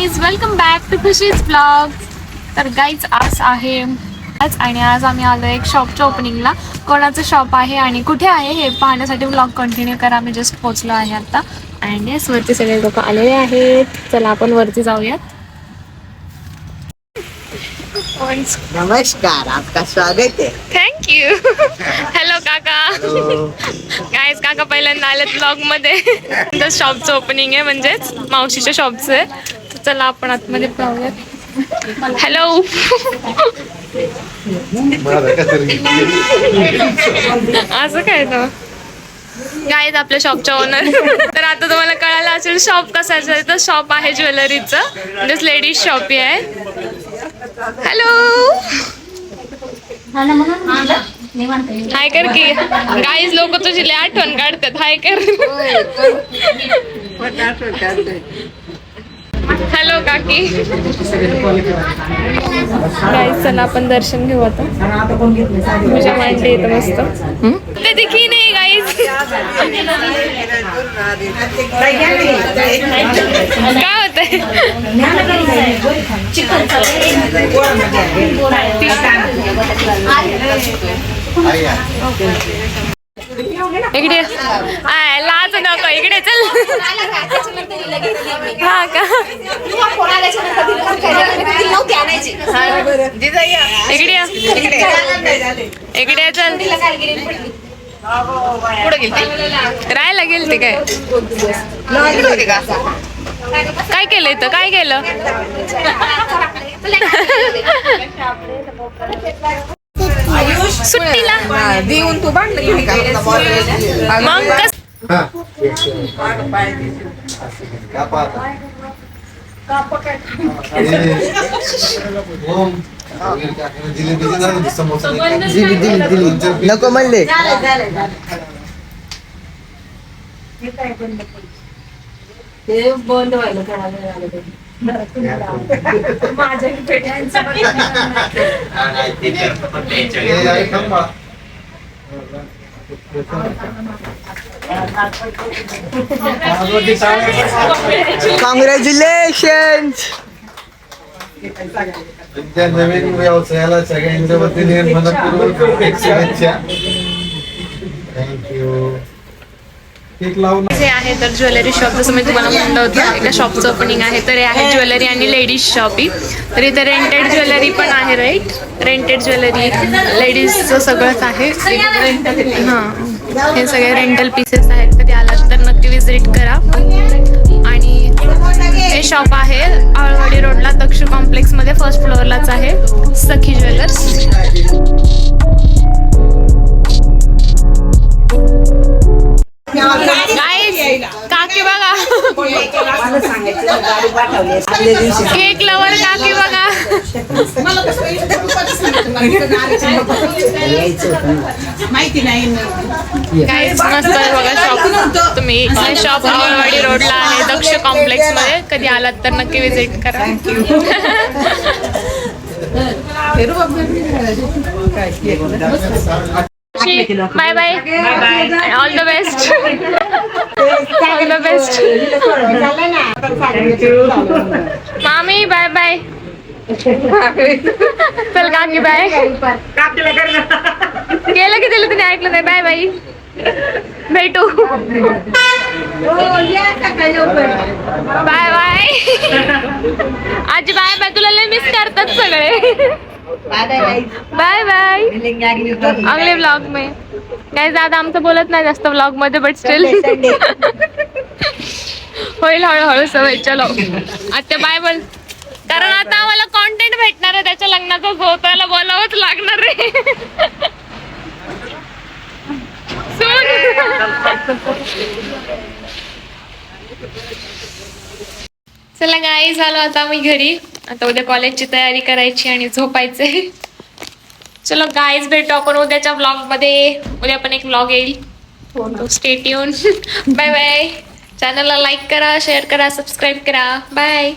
Guys, welcome back to Khushi's blog. तर guys आज आणि आज आम्ही आलो एक शॉपच्या ओपनिंगला. कोणाचं शॉप आहे आणि कुठे आहे हे पाहण्यासाठी ब्लॉग कंटिन्यू करा. आम्ही जस्ट पोहोचलो आहे आता अँड येस वरती सगळे लोक आलेले आहेत. चला आपण वरती जाऊयात. नमस्कार, आपका स्वागत है. थँक्यू. हॅलो काका. गाईज काका पहिल्यांदा आलेत ब्लॉग मध्ये. शॉपचं ओपनिंग आहे, म्हणजेच मावशीच्या शॉपचं आहे. तर चला आपण आतमध्ये पाहूयात. हॅलो. असं काय तर गाईज आपल्या शॉपच्या ओनर. तर आता तुम्हाला कळालं असेल शॉप कसायचं आहे. तर शॉप आहे ज्वेलरीचं, म्हणजेच लेडीज शॉप आहे. हॅलो. हाय कर की. गाईज लोक तुझी लय आठवण काढतात. हाय कर. हॅलो काकी. गाईज चला आपण दर्शन घेऊ आता. तुझ्या मांडी येतं मस्त. ते दिखी नाही गाईज. काय होतंय. इकडे लाज नको. इकडे चल. हा का. इकडे इकडे चल. राहायला गेलते काय. काय केलं इथं. काय केलं. सुट्टीला देऊन तू मग कस. नको म्हणले. ते बंद व्हायला माझ्या कॉंग्रॅच्युलेशन. त्या नवीन व्यवसायाला सगळ्यांच्या वतीने मनपूर्वक शुभेच्छा. थँक्यू. हे आहे तर ज्वेलरी शॉप. जसं मी तुम्हाला म्हणलं होतं एका शॉपचं ओपनिंग आहे. तर हे आहे ज्वेलरी आणि लेडीज शॉप. तर इथे रेंटेड ज्वेलरी पण आहे. राईट, रेंटेड ज्वेलरी लेडीजचं सगळंच आहे. हां, हे सगळे रेंटल पीसेस आहेत. कधी आलात तर नक्की विजिट करा. आणि हे शॉप आहे आळवाडी रोडला दक्ष कॉम्प्लेक्समध्ये फर्स्ट फ्लोअरलाच आहे. सखी ज्वेलर्स. काकी बघा. केक लवर काकी बघा. माहिती नाही. गाईज मस्त आहे बघा शॉप. तुम्ही शॉप आळवाडी रोडला आहे दक्ष कॉम्प्लेक्स मध्ये. कधी आलात तर नक्की विजिट करा. Bye bye. All the best. All the best. मामी बाय बाय. चल काकी बाय. केलं की दिलं तुम्ही ऐकलं नाही. Bye bye. भेटू. Bye bye. आजी बाय बाय. तुला लय मिस करतात सगळे. Bye bye. अगले ब्लॉग में काय दादा आमचं बोलत नाही जास्त ब्लॉग मध्ये, बट स्टिल होईल हळूहळू सवय. चलो आता बाय बोल. कारण आता आम्हाला कॉन्टेंट भेटणार आहे त्याच्या लग्नाचा. जो त्याला बोलावंच लागणार आहे. चला गाईज आलो आता मी घरी. आता उद्या कॉलेजची तयारी करायची आणि झोपायचंय. चलो गाईज भेटू आपण उद्याच्या ब्लॉग मध्ये. उद्या पण एक ब्लॉग येईल. Stay tune. Bye bye. चॅनलला लाईक करा, शेअर करा, सबस्क्राईब करा. बाय.